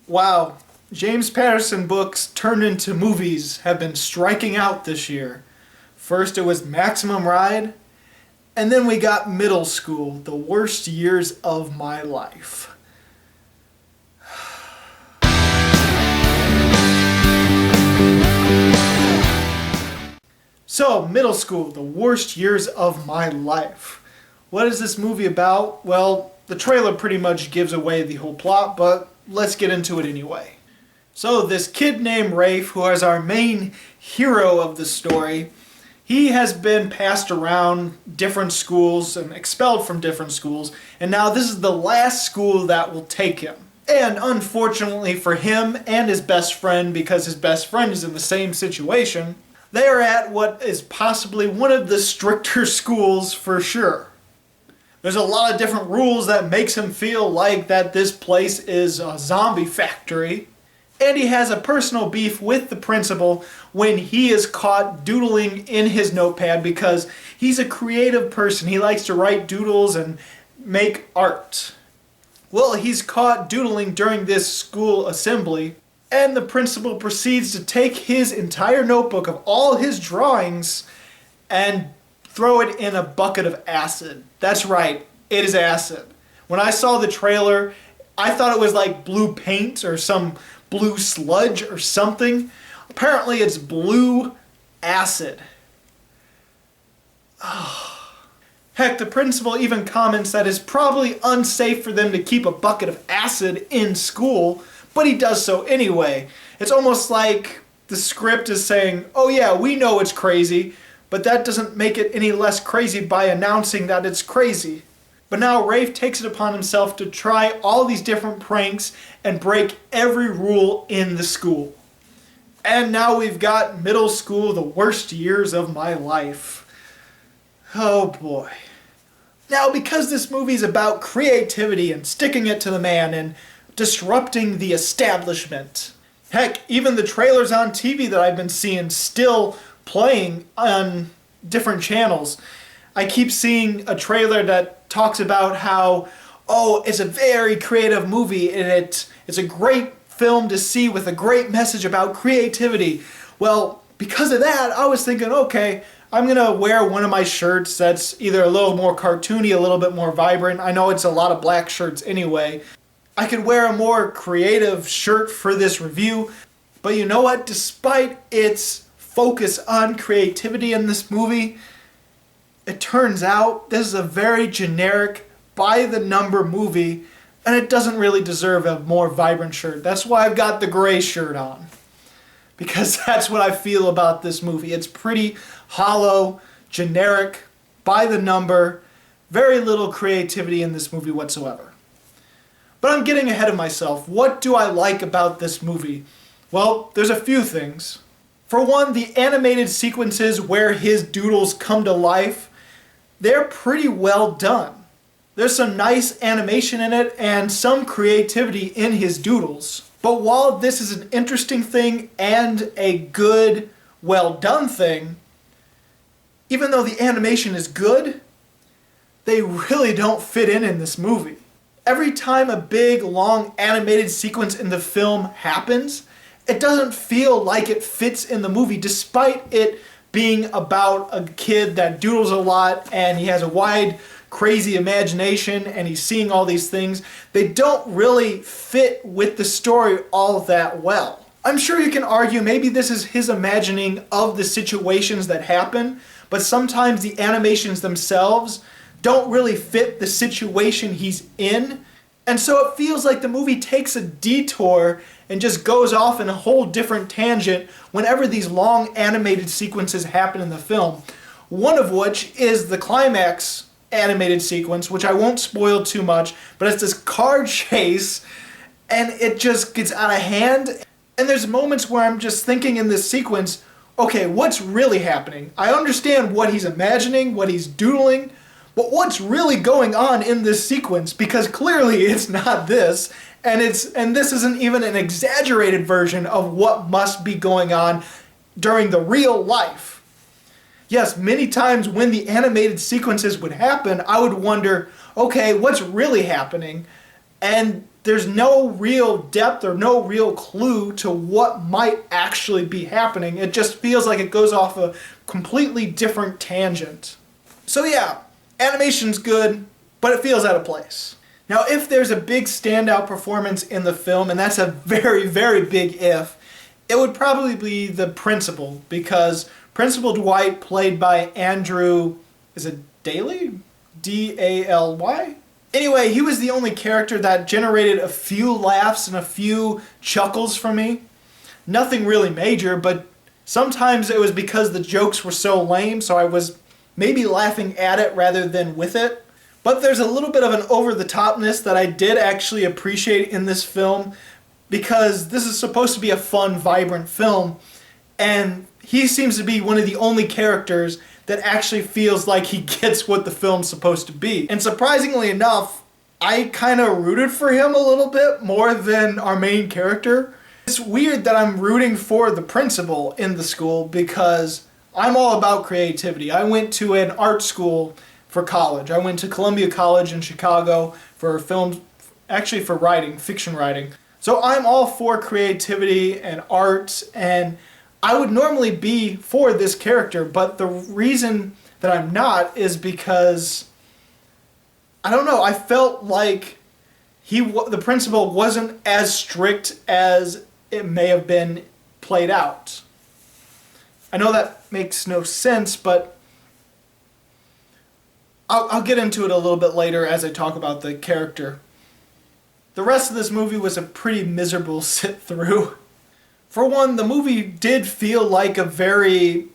Wow, James Patterson books turned into movies have been striking out this year. First it was Maximum Ride, and then we got Middle School, the worst years of my life. So, Middle School, the worst years of my life. What is this movie about? Well, the trailer pretty much gives away the whole plot, but let's get into it anyway. So this kid named Rafe, who is our main hero of the story, he has been passed around different schools and expelled from different schools, and now this is the last school that will take him. And unfortunately for him and his best friend, because his best friend is in the same situation, they are at what is possibly one of the stricter schools for sure. There's a lot of different rules that makes him feel like that this place is a zombie factory. And he has a personal beef with the principal when he is caught doodling in his notepad because he's a creative person. He likes to write doodles and make art. Well, he's caught doodling during this school assembly, and the principal proceeds to take his entire notebook of all his drawings and throw it in a bucket of acid. That's right, it is acid. When I saw the trailer, I thought it was like blue paint or some blue sludge or something. Apparently it's blue acid. Heck, the principal even comments that it's probably unsafe for them to keep a bucket of acid in school, but he does so anyway. It's almost like the script is saying, oh yeah, we know it's crazy, but that doesn't make it any less crazy by announcing that it's crazy. But now Rafe takes it upon himself to try all these different pranks and break every rule in the school. And now we've got Middle School, the worst years of my life. Oh boy. Now, because this movie's about creativity and sticking it to the man and disrupting the establishment. Heck, even the trailers on TV that I've been seeing still playing on different channels. I keep seeing a trailer that talks about how, oh, it's a very creative movie and it's a great film to see with a great message about creativity. Well, because of that, I was thinking, okay, I'm gonna wear one of my shirts that's either a little more cartoony, a little bit more vibrant. I know it's a lot of black shirts anyway. I could wear a more creative shirt for this review, but you know what? Despite its focus on creativity in this movie, it turns out this is a very generic, by-the-number movie, and it doesn't really deserve a more vibrant shirt. That's why I've got the gray shirt on, because that's what I feel about this movie. It's pretty hollow, generic, by-the-number, very little creativity in this movie whatsoever. But I'm getting ahead of myself. What do I like about this movie? Well, there's a few things. For one, the animated sequences where his doodles come to life, they're pretty well done. There's some nice animation in it and some creativity in his doodles. But while this is an interesting thing and a good, well done thing, even though the animation is good, they really don't fit in this movie. Every time a big, long animated sequence in the film happens, it doesn't feel like it fits in the movie, despite it being about a kid that doodles a lot and he has a wide, crazy imagination and he's seeing all these things. They don't really fit with the story all that well. I'm sure you can argue maybe this is his imagining of the situations that happen, but sometimes the animations themselves don't really fit the situation he's in, and so it feels like the movie takes a detour and just goes off in a whole different tangent whenever these long animated sequences happen in the film. One of which is the climax animated sequence, which I won't spoil too much, but it's this car chase and it just gets out of hand. And there's moments where I'm just thinking in this sequence, okay, what's really happening? I understand what he's imagining, what he's doodling, but what's really going on in this sequence? Because clearly it's not this, and this isn't even an exaggerated version of what must be going on during the real life. Yes, many times when the animated sequences would happen, I would wonder, okay, what's really happening? And there's no real depth or no real clue to what might actually be happening. It just feels like it goes off a completely different tangent. So yeah, animation's good, but it feels out of place. Now, if there's a big standout performance in the film, and that's a very, very big if, it would probably be the principal, because Principal Dwight, played by Andrew, is it Daly? D-A-L-Y? Anyway, he was the only character that generated a few laughs and a few chuckles for me. Nothing really major, but sometimes it was because the jokes were so lame, so I was maybe laughing at it rather than with it. But there's a little bit of an over-the-topness that I did actually appreciate in this film, because this is supposed to be a fun, vibrant film, and he seems to be one of the only characters that actually feels like he gets what the film's supposed to be. And surprisingly enough, I kind of rooted for him a little bit more than our main character. It's weird that I'm rooting for the principal in the school, because I'm all about creativity. I went to an art school for college. I went to Columbia College in Chicago for film, actually for writing, fiction writing. So I'm all for creativity and art, and I would normally be for this character, but the reason that I'm not is because, I don't know, I felt like the principal wasn't as strict as it may have been played out. I know that makes no sense, but I'll get into it a little bit later as I talk about the character. The rest of this movie was a pretty miserable sit-through. For one, the movie did feel like a very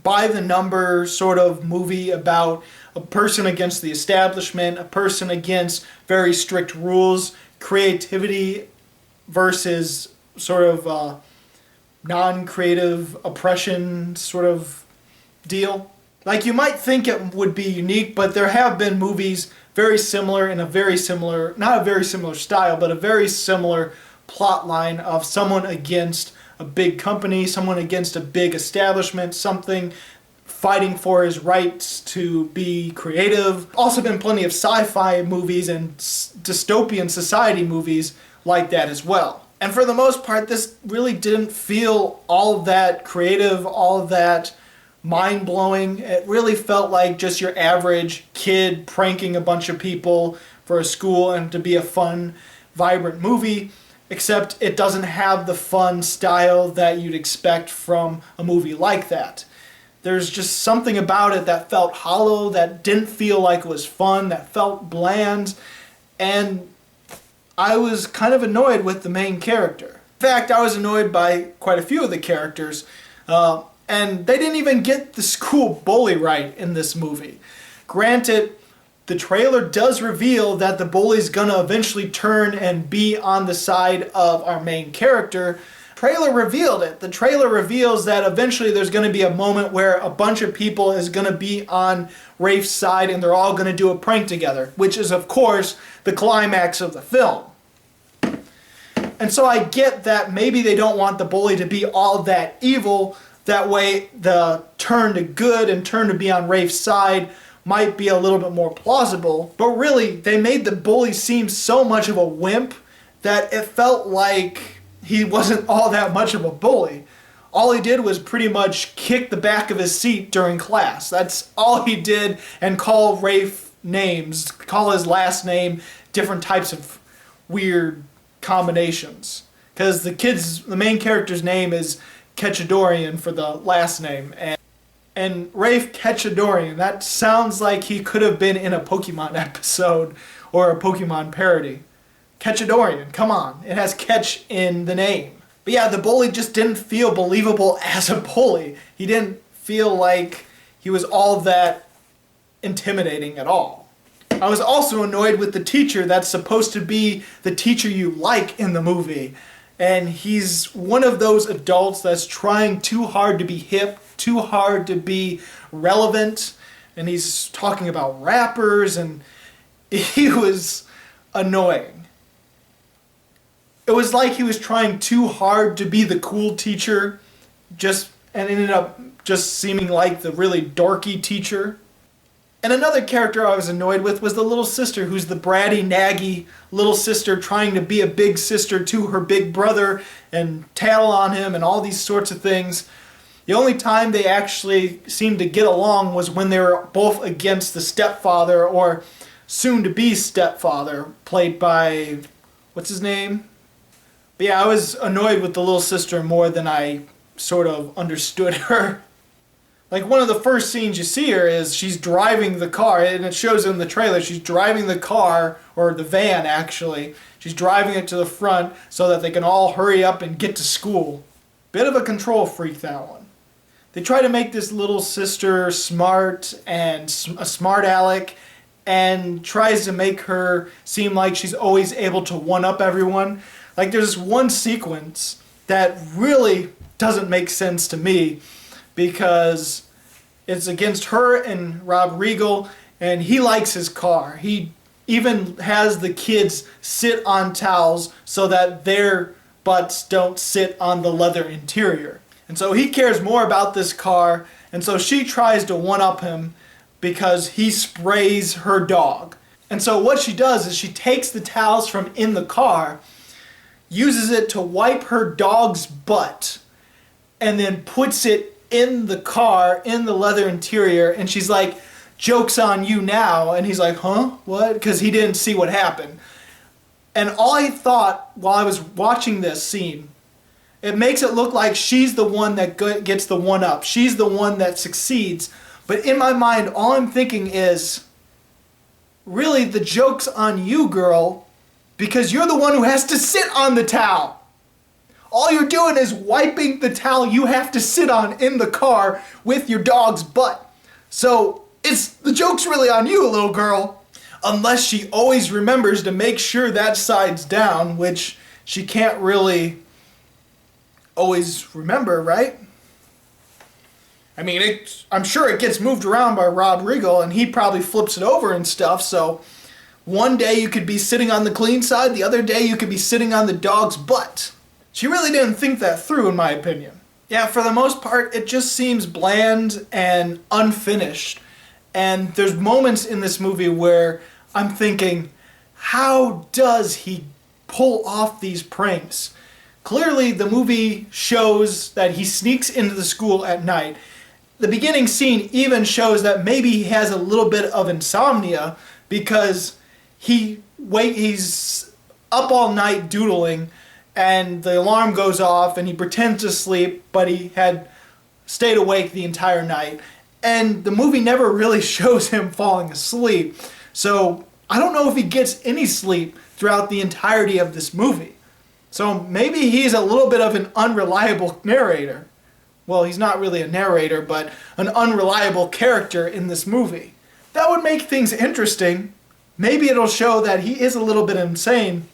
by-the-number sort of movie about a person against the establishment, a person against very strict rules, creativity versus sort of non-creative oppression sort of deal. Like, you might think it would be unique, but there have been movies very similar in a very similar, not a very similar style, but a very similar plot line of someone against a big company, someone against a big establishment, something fighting for his rights to be creative. Also been plenty of sci-fi movies and dystopian society movies like that as well. And for the most part, this really didn't feel all that creative, all that mind-blowing. It really felt like just your average kid pranking a bunch of people for a school and to be a fun, vibrant movie, except it doesn't have the fun style that you'd expect from a movie like that. There's just something about it that felt hollow, that didn't feel like it was fun, that felt bland, and I was kind of annoyed with the main character. In fact, I was annoyed by quite a few of the characters, and they didn't even get the school bully right in this movie. Granted, the trailer does reveal that the bully's gonna eventually turn and be on the side of our main character. Trailer revealed it. The trailer reveals that eventually there's gonna be a moment where a bunch of people is gonna be on Rafe's side and they're all gonna do a prank together, which is, of course, the climax of the film. And so I get that maybe they don't want the bully to be all that evil. That way the turn to good and turn to be on Rafe's side might be a little bit more plausible. But really, they made the bully seem so much of a wimp that it felt like he wasn't all that much of a bully. All he did was pretty much kick the back of his seat during class. That's all he did, and call Rafe names, call his last name different types of weird combinations. Because the main character's name is Ketchadorian for the last name, and Rafe Ketchadorian, that sounds like he could have been in a Pokemon episode or a Pokemon parody. Ketchadorian, come on, it has Ketch in the name. But yeah, the bully just didn't feel believable as a bully. He didn't feel like he was all that intimidating at all. I was also annoyed with the teacher that's supposed to be the teacher you like in the movie. And he's one of those adults that's trying too hard to be hip, too hard to be relevant. And he's talking about rappers, and he was annoying. It was like he was trying too hard to be the cool teacher, and ended up just seeming like the really dorky teacher. And another character I was annoyed with was the little sister, who's the bratty, naggy little sister trying to be a big sister to her big brother and tattle on him and all these sorts of things. The only time they actually seemed to get along was when they were both against the stepfather, or soon-to-be stepfather, played by, what's his name? But yeah, I was annoyed with the little sister more than I sort of understood her. Like, one of the first scenes you see her is she's driving the car, and it shows in the trailer, she's driving the car, or the van actually. She's driving it to the front so that they can all hurry up and get to school. Bit of a control freak, that one. They try to make this little sister smart and a smart aleck, and tries to make her seem like she's always able to one-up everyone. Like, there's one sequence that really doesn't make sense to me, because it's against her and Rob Riggle, and he likes his car. He even has the kids sit on towels so that their butts don't sit on the leather interior. And so he cares more about this car, and so she tries to one-up him because he sprays her dog. And so what she does is she takes the towels from in the car, uses it to wipe her dog's butt, and then puts it in the car, in the leather interior, and she's like, "Joke's on you now." And he's like, "Huh? What?" Because he didn't see what happened. And all I thought while I was watching this scene, it makes it look like she's the one that gets the one-up. She's the one that succeeds. But in my mind, all I'm thinking is, really, the joke's on you, girl, because you're the one who has to sit on the towel. All you're doing is wiping the towel you have to sit on in the car with your dog's butt. So the joke's really on you, little girl. Unless she always remembers to make sure that side's down, which she can't really always remember, right? I mean, I'm sure it gets moved around by Rob Riggle, and he probably flips it over and stuff, so one day you could be sitting on the clean side, the other day you could be sitting on the dog's butt. She really didn't think that through, in my opinion. Yeah, for the most part, it just seems bland and unfinished. And there's moments in this movie where I'm thinking, how does he pull off these pranks? Clearly, the movie shows that he sneaks into the school at night. The beginning scene even shows that maybe he has a little bit of insomnia, because he's up all night doodling, and the alarm goes off, and he pretends to sleep, but he had stayed awake the entire night. And the movie never really shows him falling asleep. So I don't know if he gets any sleep throughout the entirety of this movie. So maybe he's a little bit of an unreliable narrator. Well, he's not really a narrator, but an unreliable character in this movie. That would make things interesting. Maybe it'll show that he is a little bit insane.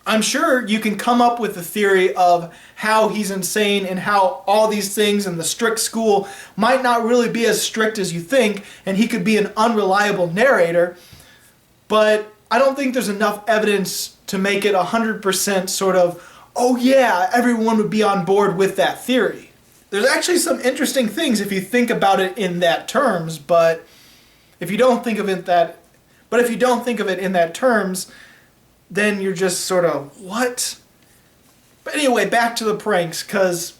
I'm sure you can come up with a theory of how he's insane and how all these things in the strict school might not really be as strict as you think, and he could be an unreliable narrator, but I don't think there's enough evidence to make it 100% sort of, oh yeah, everyone would be on board with that theory. There's actually some interesting things if you think about it in that terms, but if you don't think of it in that terms, then you're just sort of, what? But anyway, back to the pranks, because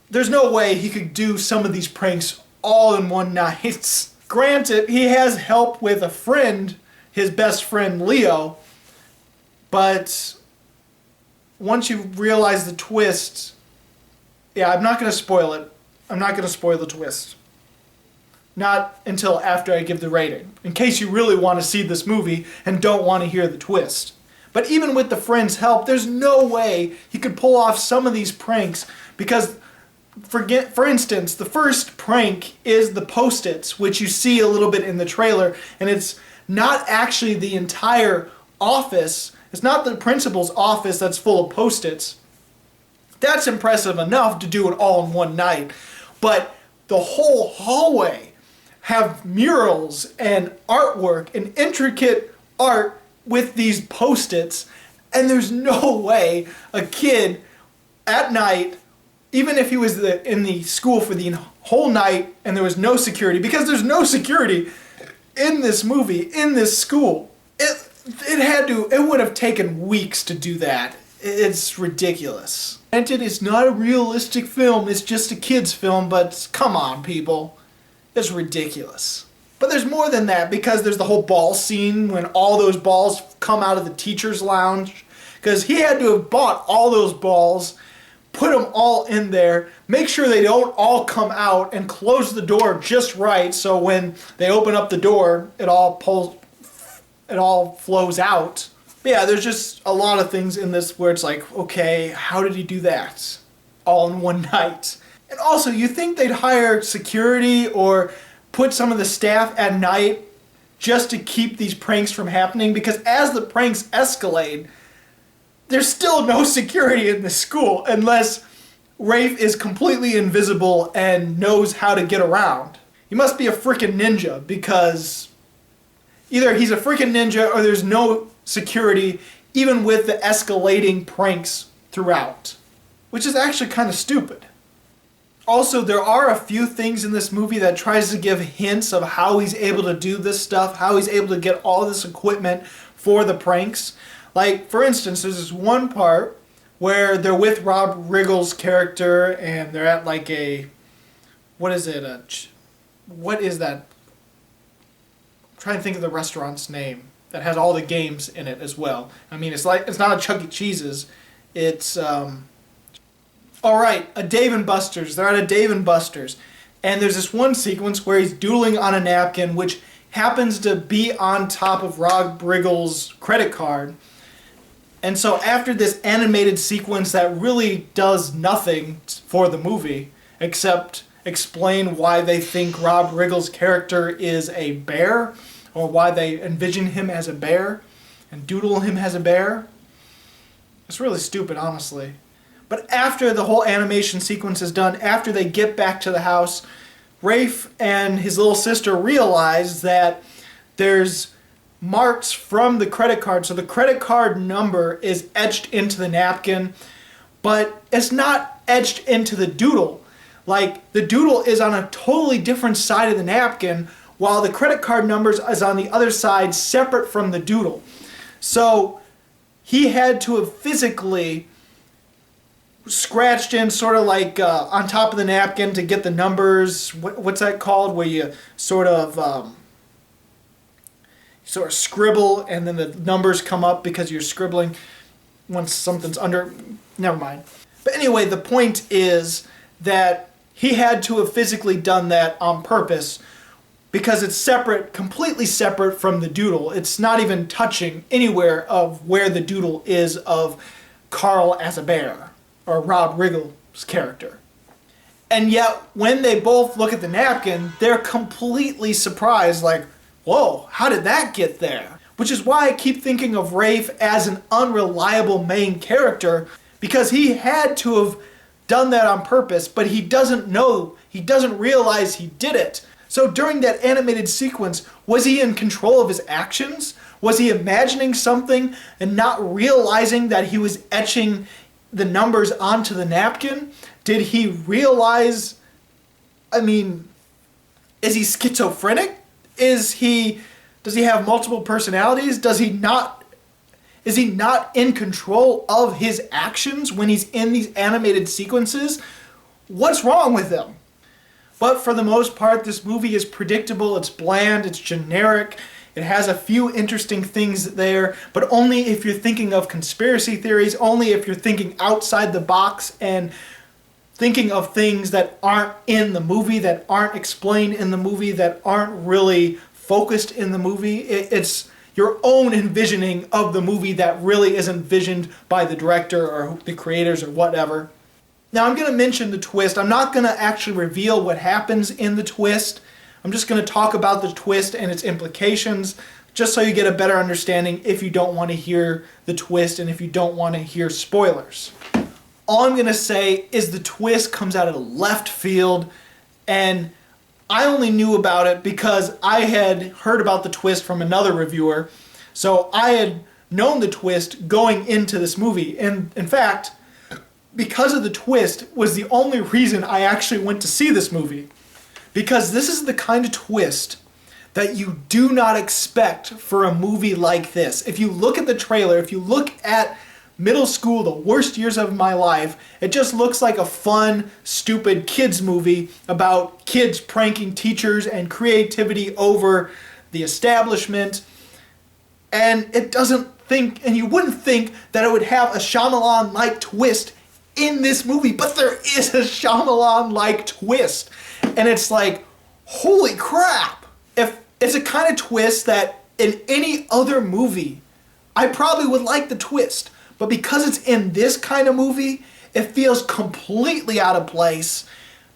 there's no way he could do some of these pranks all in one night. Granted, he has help with a friend, his best friend Leo, but once you realize the twist, yeah, I'm not going to spoil it. I'm not going to spoil the twist. Not until after I give the rating, in case you really want to see this movie and don't want to hear the twist. But even with the friend's help, there's no way he could pull off some of these pranks, because, for instance, the first prank is the Post-its, which you see a little bit in the trailer, and it's not actually the entire office. It's not the principal's office that's full of Post-its. That's impressive enough to do it all in one night. But the whole hallway have murals and artwork and intricate art with these Post-its, and there's no way a kid at night, even if he was in the school for the whole night and there was no security, because there's no security, in this movie, in this school. It would have taken weeks to do that. It's ridiculous. Granted, it's not a realistic film, it's just a kid's film, but come on, people. It's ridiculous. But there's more than that, because there's the whole ball scene when all those balls come out of the teacher's lounge. Because he had to have bought all those balls, put them all in there, make sure they don't all come out, and close the door just right so when they open up the door, it all flows out. But yeah, there's just a lot of things in this where it's like, okay, how did he do that all in one night? And also, you think they'd hire security or put some of the staff at night just to keep these pranks from happening? Because as the pranks escalate, there's still no security in the school unless Rafe is completely invisible and knows how to get around. He must be a freaking ninja, because either he's a freaking ninja or there's no security even with the escalating pranks throughout, which is actually kind of stupid. Also, there are a few things in this movie that tries to give hints of how he's able to do this stuff, how he's able to get all this equipment for the pranks. Like, for instance, there's this one part where they're with Rob Riggle's character and they're at like a, what is it? What is that? I'm trying to think of the restaurant's name that has all the games in it as well. I mean, it's not a Chuck E. Cheese's. It's, alright, a Dave & Buster's. They're at a Dave & Buster's. And there's this one sequence where he's doodling on a napkin, which happens to be on top of Rob Riggle's credit card. And so after this animated sequence that really does nothing for the movie, except explain why they think Rob Riggle's character is a bear, or why they envision him as a bear, and doodle him as a bear, it's really stupid, honestly. But after the whole animation sequence is done, after they get back to the house, Rafe and his little sister realize that there's marks from the credit card. So the credit card number is etched into the napkin, but it's not etched into the doodle. Like, the doodle is on a totally different side of the napkin, while the credit card numbers is on the other side, separate from the doodle. So he had to have physically scratched in sort of like on top of the napkin to get the numbers. What's that called? Where you sort of scribble and then the numbers come up because you're scribbling once something's under. Never mind. But anyway, the point is that he had to have physically done that on purpose, because it's separate, completely separate from the doodle. It's not even touching anywhere of where the doodle is of Carl as a bear, or Rob Riggle's character. And yet, when they both look at the napkin, they're completely surprised, like, whoa, how did that get there? Which is why I keep thinking of Rafe as an unreliable main character, because he had to have done that on purpose, but he doesn't know, he doesn't realize he did it. So during that animated sequence, was he in control of his actions? Was he imagining something and not realizing that he was etching the numbers onto the napkin? Did he realize, I mean, is he schizophrenic? Does he have multiple personalities? Is he not in control of his actions when he's in these animated sequences? What's wrong with him? But for the most part, this movie is predictable, it's bland, it's generic, it has a few interesting things there, but only if you're thinking of conspiracy theories, only if you're thinking outside the box and thinking of things that aren't in the movie, that aren't explained in the movie, that aren't really focused in the movie. It's your own envisioning of the movie that really is envisioned by the director or the creators or whatever. Now, I'm going to mention the twist. I'm not going to actually reveal what happens in the twist. I'm just going to talk about the twist and its implications, just so you get a better understanding if you don't want to hear the twist and if you don't want to hear spoilers. All I'm going to say is the twist comes out of left field, and I only knew about it because I had heard about the twist from another reviewer, so I had known the twist going into this movie. And in fact, because of the twist was the only reason I actually went to see this movie. Because this is the kind of twist that you do not expect for a movie like this. If you look at the trailer, if you look at Middle School, The Worst Years of My Life, it just looks like a fun, stupid kids movie about kids pranking teachers and creativity over the establishment. And it doesn't think, and you wouldn't think that it would have a Shyamalan-like twist in this movie, but there is a Shyamalan-like twist. And it's like, holy crap! If it's a kind of twist that in any other movie, I probably would like the twist. But because it's in this kind of movie, it feels completely out of place.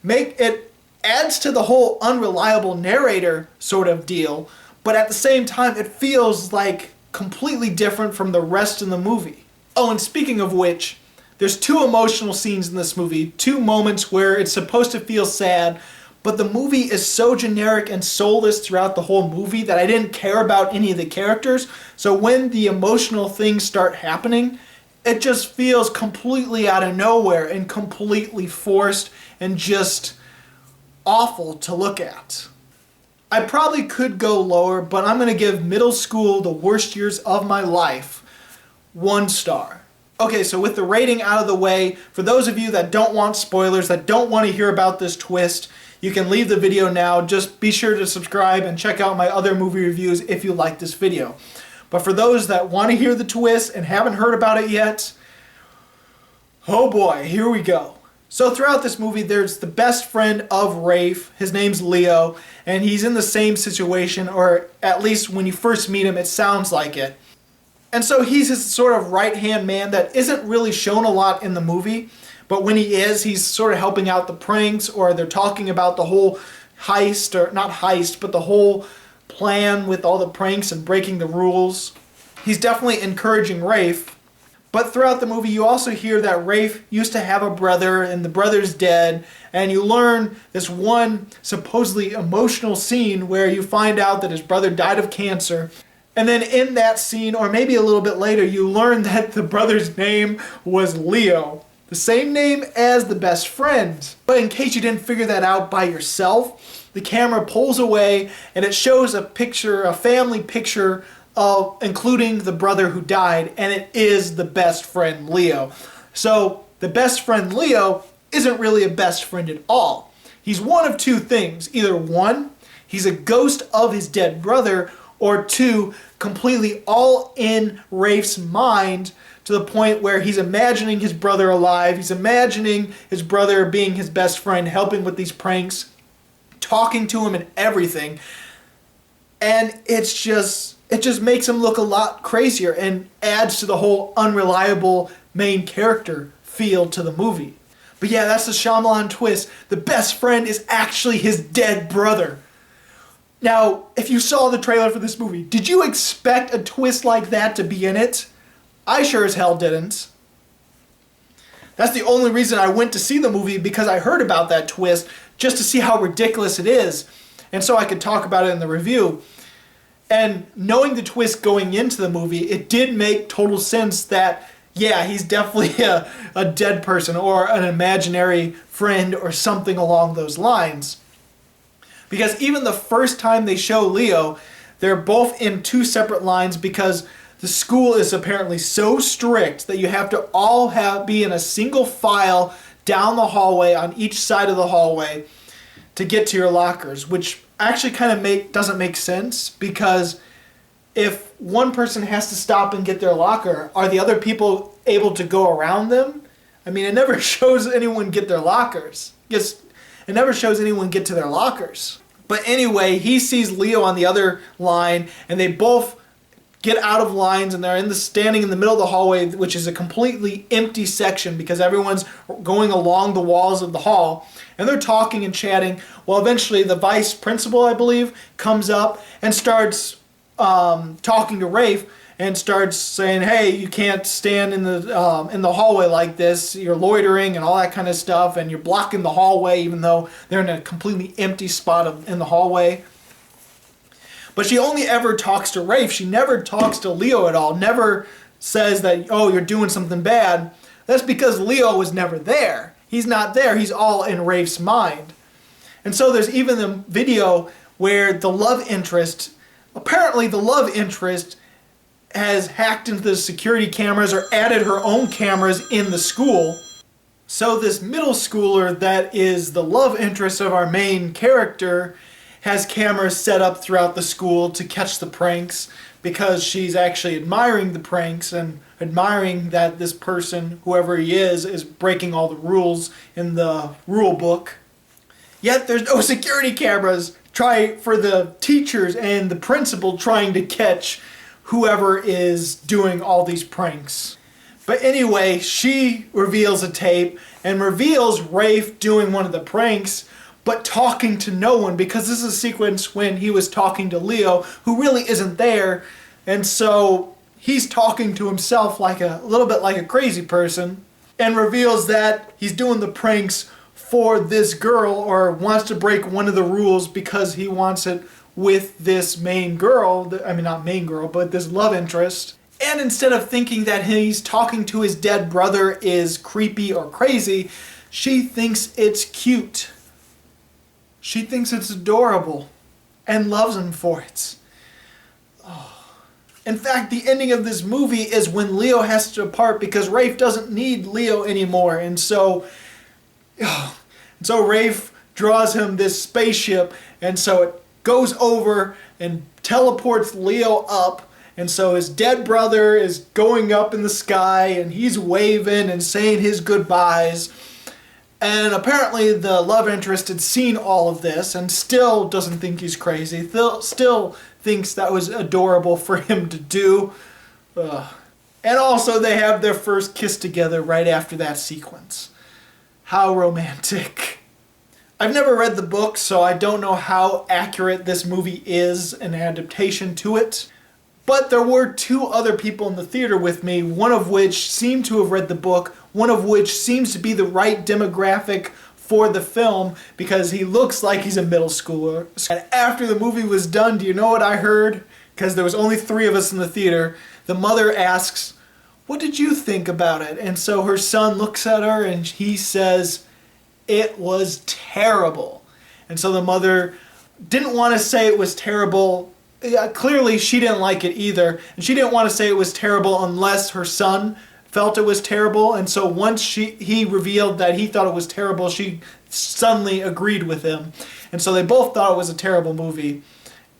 It adds to the whole unreliable narrator sort of deal, but at the same time, it feels like completely different from the rest of the movie. Oh, and speaking of which, there's two emotional scenes in this movie, two moments where it's supposed to feel sad, but the movie is so generic and soulless throughout the whole movie that I didn't care about any of the characters. So when the emotional things start happening, it just feels completely out of nowhere and completely forced and just awful to look at. I probably could go lower, but I'm going to give Middle School, The Worst Years of My Life 1 star. Okay, so with the rating out of the way, for those of you that don't want spoilers, that don't want to hear about this twist, you can leave the video now. Just be sure to subscribe and check out my other movie reviews if you like this video. But for those that want to hear the twist and haven't heard about it yet, oh boy, here we go. So throughout this movie, there's the best friend of Rafe. His name's Leo, and he's in the same situation, or at least when you first meet him, it sounds like it. And so he's his sort of right-hand man that isn't really shown a lot in the movie, but when he is, he's sort of helping out the pranks, or they're talking about the whole heist, or not heist, but the whole plan with all the pranks and breaking the rules. He's definitely encouraging Rafe. But throughout the movie, you also hear that Rafe used to have a brother, and the brother's dead, and you learn this one supposedly emotional scene where you find out that his brother died of cancer. And then in that scene, or maybe a little bit later, you learn that the brother's name was Leo. The same name as the best friend. But in case you didn't figure that out by yourself, the camera pulls away and it shows a picture, a family picture of including the brother who died, and it is the best friend Leo. So the best friend Leo isn't really a best friend at all. He's one of two things. Either one, he's a ghost of his dead brother, or two, completely all in Rafe's mind to the point where he's imagining his brother alive, he's imagining his brother being his best friend, helping with these pranks, talking to him and everything. And it just makes him look a lot crazier and adds to the whole unreliable main character feel to the movie. But yeah, that's the Shyamalan twist. The best friend is actually his dead brother. Now, if you saw the trailer for this movie, did you expect a twist like that to be in it? I sure as hell didn't. That's the only reason I went to see the movie, because I heard about that twist just to see how ridiculous it is, and so I could talk about it in the review. And knowing the twist going into the movie, it did make total sense that, yeah, he's definitely a dead person or an imaginary friend or something along those lines. Because even the first time they show Leo, they're both in two separate lines because the school is apparently so strict that you have to all be in a single file down the hallway on each side of the hallway to get to your lockers, which actually kind of doesn't make sense, because if one person has to stop and get their locker, are the other people able to go around them? I mean, it never shows anyone get their lockers. It never shows anyone get to their lockers. But anyway, he sees Leo on the other line, and they both get out of lines, and they're standing in the middle of the hallway, which is a completely empty section because everyone's going along the walls of the hall, and they're talking and chatting. Well, eventually the vice principal, I believe, comes up and starts talking to Rafe and starts saying, "Hey, you can't stand in the hallway like this. You're loitering and all that kind of stuff, and you're blocking the hallway, even though they're in a completely empty spot in the hallway." But she only ever talks to Rafe. She never talks to Leo at all. Never says that, "Oh, you're doing something bad." That's because Leo was never there. He's not there. He's all in Rafe's mind. And so there's even the video where apparently the love interest has hacked into the security cameras or added her own cameras in the school. So this middle schooler that is the love interest of our main character has cameras set up throughout the school to catch the pranks because she's actually admiring the pranks and admiring that this person, whoever he is breaking all the rules in the rule book. Yet there's no security cameras for the teachers and the principal trying to catch whoever is doing all these pranks. But anyway, she reveals a tape and reveals Rafe doing one of the pranks, but talking to no one, because this is a sequence when he was talking to Leo, who really isn't there, and so he's talking to himself like a little bit like a crazy person, and reveals that he's doing the pranks for this girl, or wants to break one of the rules because he wants it with this main girl, I mean not main girl, but this love interest. And instead of thinking that he's talking to his dead brother is creepy or crazy, she thinks it's cute. She thinks it's adorable and loves him for it. Oh. In fact, the ending of this movie is when Leo has to depart because Rafe doesn't need Leo anymore, and so Rafe draws him this spaceship, and so it goes over and teleports Leo up, and so his dead brother is going up in the sky and he's waving and saying his goodbyes, and apparently the love interest had seen all of this and still doesn't think he's crazy, still thinks that was adorable for him to do. And also they have their first kiss together right after that sequence. How romantic. I've never read the book, so I don't know how accurate this movie is, an adaptation to it. But there were two other people in the theater with me, one of which seemed to have read the book, one of which seems to be the right demographic for the film because he looks like he's a middle schooler. And after the movie was done, do you know what I heard? Because there was only 3 of us in the theater. The mother asks, "What did you think about it?" And so her son looks at her and he says, "It was terrible." And so the mother didn't want to say it was terrible. Clearly she didn't like it either, and she didn't want to say it was terrible unless her son felt it was terrible, and so once he revealed that he thought it was terrible, she suddenly agreed with him. And so they both thought it was a terrible movie.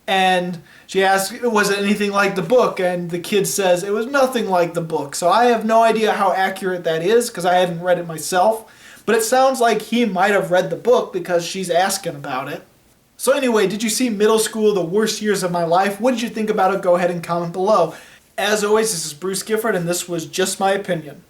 And she asked, was it anything like the book? And the kid says, it was nothing like the book. So I have no idea how accurate that is because I hadn't read it myself. But it sounds like he might have read the book because she's asking about it. So anyway, did you see Middle School, The Worst Years of My Life? What did you think about it? Go ahead and comment below. As always, this is Bruce Gifford, and this was Just My Opinion.